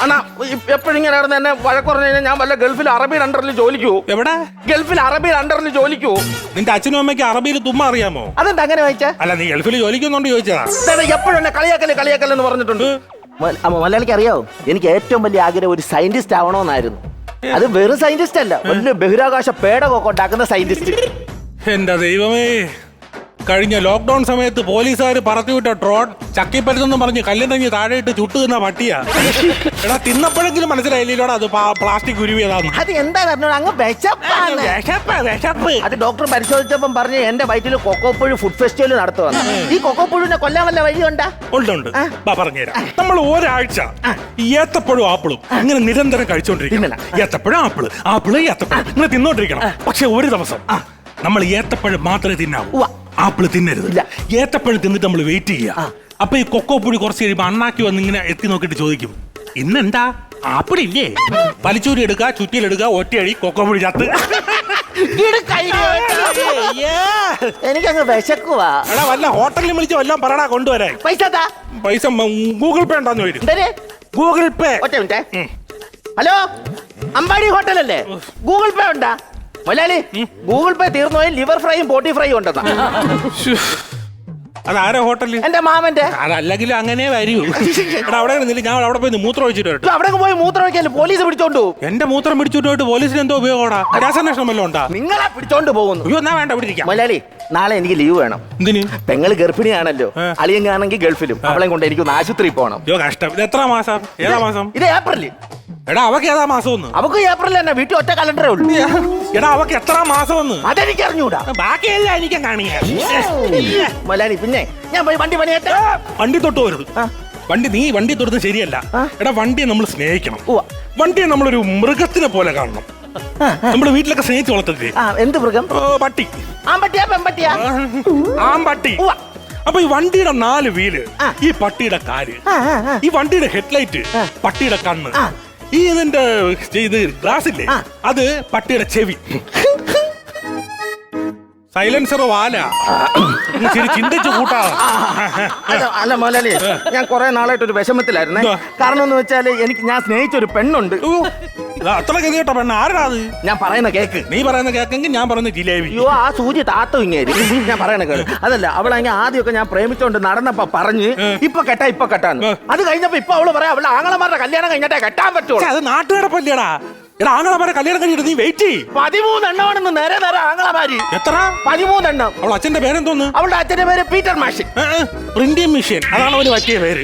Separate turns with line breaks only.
അണ്ണാ എപ്പോഴും ഇങ്ങനെ നടന്ന് എന്നെ വഴക്കുറഞ്ഞു കഴിഞ്ഞാൽ ഞാൻ വല്ല ഗൾഫിൽ അറബിയുടെ അണ്ടറിൽ ജോലിക്കൂ.
എവിടെ?
ഗൾഫിൽ അറബിയുടെ അണ്ടറിൽ ജോലിക്കൂ.
നിന്റെ അച്ഛനും അമ്മയ്ക്ക് അറബിയിൽ തുമ്മ അറിയാമോ?
അതെന്താ അങ്ങനെ വായിച്ചാ?
അല്ല, നീ ഗൾഫിൽ ജോലിക്കുന്നുണ്ട് ചോദിച്ചതാ.
എപ്പോഴും എന്നെ കളിയാക്കല്ലെന്ന് പറഞ്ഞിട്ടുണ്ട്. മലയാളിക്ക് അറിയാവോ, എനിക്ക് ഏറ്റവും വലിയ ആഗ്രഹം ഒരു സയന്റിസ്റ്റ് ആവണമെന്നായിരുന്നു. അത് വെറും സയന്റിസ്റ്റ് അല്ല, വലിയ ബഹിരാകാശ പേടകമൊക്കെ ഉണ്ടാക്കുന്ന സയന്റിസ്റ്റ്.
എന്റെ ദൈവമേ, കഴിഞ്ഞ ലോക്ക്ഡൌൺ സമയത്ത് പോലീസുകാർ പറത്തിവിട്ട ഡ്രോൺ ചക്കിപ്പരുത്തെന്നും പറഞ്ഞ് കല്ലിറങ്ങി താഴെ ഇട്ട് ചുട്ടുന്ന പട്ടിയാ. എടാ, തിന്നപ്പോഴെങ്കിലും മനസ്സിലായില്ലോടാ അത് പ്ലാസ്റ്റിക് ഉരുവിയതാന്ന്.
അത് എന്താ പറഞ്ഞോ, അങ്ങ് വിശപ്പ്. അത് ഡോക്ടർ പരിശോധിച്ചപ്പം പറഞ്ഞ് എന്റെ വയറ്റിൽ കൊക്കോപ്പുഴു ഫുഡ് ഫെസ്റ്റിവൽ നടത്തുവാണ്. ഈ കൊക്കോപ്പുഴുവിനെ കൊല്ലാൻ വല്ല വഴിയുണ്ടാ?
ഉണ്ട്. പറഞ്ഞുതരാം. നമ്മൾ ഒരാഴ്ച ഏത്തപ്പഴവും ആപ്പിളും ഇങ്ങനെ നിരന്തരം കഴിച്ചോണ്ടിരിക്കണം. ഏത്തപ്പഴം ആപ്പിള് ഏത്തപ്പഴം ഇങ്ങനെ തിന്നോണ്ടിരിക്കണം. പക്ഷെ ഒരു ദിവസം നമ്മൾ ഏത്തപ്പഴം മാത്രമേ തിന്നാവൂ, ആപ്പിള് തിന്നരുത്. ഏത്തപ്പഴം തിന്നിട്ട് നമ്മൾ വെയിറ്റ് ചെയ്യുക. അപ്പൊ ഈ കൊക്കോപ്പുഴി കുറച്ച് കഴിയുമ്പോ അണ്ണാക്കി വന്ന് ഇങ്ങനെ എത്തി നോക്കിട്ട് ചോദിക്കും, ഇന്നെന്താ ആപ്പിളില്ലേ? വലിച്ചൂരി എടുക്കുക, ചുറ്റിയിലെടുക്കുക, ഒറ്റയടി കൊക്കോപ്പുഴി ചത്ത്.
എനിക്കങ്ങ് വിശക്കുവാ.
എടാ, വല്ല ഹോട്ടലിൽ വിളിച്ച് വല്ലതും പറടാ കൊണ്ടുവരാൻ. പൈസ ഗൂഗിൾ പേ ഉണ്ടാന്ന് വരും. ഗൂഗിൾ പേ.
ഒറ്റ മിനിറ്റ്. ഹലോ, അമ്പാടി ഹോട്ടലല്ലേ? ഗൂഗിൾ പേ ഉണ്ടാ? മലയാളി, ഗൂഗിൾ പേ തീർന്നു പോയി ലിവർ ഫ്രൈയും പോട്ടി ഫ്രൈയും ഉണ്ടെന്നാ.
അതാരാ ഹോട്ടലിൽ?
എന്റെ മാമന്റെ.
അതല്ലെങ്കിലും അങ്ങനെ വരൂ. അവിടെ ഞാൻ അവിടെ പോയി മൂത്രം ഒഴിച്ചിട്ട്
അവിടെ പോയി മൂത്രം ഒഴിക്കല് പോലീസ് പിടിച്ചോണ്ടു.
എന്റെ മൂത്രം പിടിച്ചോണ്ട് പോയിട്ട് പോലീസിന് എന്തോ ഉപയോഗോടാ? രാസന്വേഷണം വല്ലതും ഉണ്ടാ?
നിങ്ങളെ പിടിച്ചോണ്ട് പോകുന്നു.
അയ്യോ, എന്നാ വേണ്ട, പിടിക്കാം.
മലയാളി, നാളെ എനിക്ക് ലീവ് വേണം.
എന്തിന്?
പെങ്ങള് ഗർഭിണിയാണല്ലോ, അളിയങ്ങാണെങ്കിൽ ഗൾഫിലും. അവളെ കൊണ്ട് എനിക്കൊന്ന് ആശുപത്രി പോകണം.
അയ്യോ, കഷ്ടം. ഇത് എത്ര മാസം? ഏതാ മാസം?
ഇത് ഏപ്രില്.
എടാ, അവക്ക് ഏതാ മാസം ഒന്ന്?
അവക്ക് ഏപ്രിൽ തന്നെ. വീട്ടിൽ ഒറ്റ കലണ്ടറേ ഉള്ളൂ.
എടാ, അവക്ക് എത്ര മാസം ഒന്ന്?
അതെനിക്ക് അറിഞ്ഞൂടാ.
ബാക്കിയെല്ലാം എനിക്കും കാണിയാ.
മലയാളി, പിന്നെ ഞാൻ പോയി വണ്ടി പണിയട്ടെ.
വണ്ടി തൊട്ട് വരുത്. നീ വണ്ടി തൊടുന്നത് ശരിയല്ല. എടാ, വണ്ടിയെ നമ്മൾ സ്നേഹിക്കണം. വണ്ടിയെ നമ്മളൊരു മൃഗത്തിനെ പോലെ കാണണം. നമ്മുടെ വീട്ടിലൊക്കെ സ്നേഹിച്ച് വളർത്തരുത്.
എന്ത് മൃഗം?
പട്ടി.
ആമ്പട്ടിയാ പെമ്പട്ടിയാ?
ആമ്പട്ടി. അപ്പൊ ഈ വണ്ടിയുടെ 4 വീല്, ഈ പട്ടിയുടെ കാല്, ഈ വണ്ടിയുടെ ഹെഡ്ലൈറ്റ്, പട്ടിയുടെ കണ്ണ്, ഈ ഇതിന്റെ ഇത് ഗ്ലാസ് ഇല്ലേ, അത് പട്ടിയുടെ ചെവി, സൈലൻസർ വാല. ശരി, ചിന്തിച്ചു കൂട്ടാ.
അല്ല മലയാളി, ഞാൻ കുറെ നാളായിട്ട് ഒരു വിഷമത്തിലായിരുന്നേ. കാരണം എന്ന് വെച്ചാല് ഞാൻ സ്നേഹിച്ചൊരു പെണ്ണുണ്ട്.
അത്ര കേട്ടോ പെണ്ണ്? ആരാ അത്?
ഞാൻ പറയുന്ന കേക്ക്.
നീ പറയുന്ന കേക്കെങ്കിൽ ഞാൻ പറയുന്ന ജിലേബി.
അയ്യോ, ആ സൂചി താത്തോ ഇങ്ങേരി. ഞാൻ പറയുന്ന കേക്ക്. അതല്ല, അവളെങ്കിൽ ആദ്യമൊക്കെ ഞാൻ പ്രേമിച്ചോണ്ട് നടന്നപ്പോ പറഞ്ഞ് ഇപ്പൊ കെട്ടാന്ന്. അത് കഴിഞ്ഞപ്പോ ഇപ്പൊ അവള് പറയാം അവളുടെ ആങ്ങളമാരുടെ കല്യാണം കഴിഞ്ഞിട്ടേ കെട്ടാൻ പറ്റുള്ളൂ.
അത് നാട്ടുകിടപ്പല്ലേടാ. എടാ, ആങ്ങളമാരെ കല്യാണം കഴിഞ്ഞിട്ട് നീ വെയിറ്റ് ചെയ്യ്.
13 എണ്ണമാണെന്ന് നേരെ ആങ്ങളമാര്.
എത്ര?
13 എണ്ണം.
അവൾ അച്ഛന്റെ പേരെന്തോന്ന്?
അവളുടെ അച്ഛന്റെ പേര് പീറ്റർ മാഷിൻ.
പ്രിന്റിംഗ് മെഷീൻ, അതാണ് അവന് പറ്റിയ പേര്.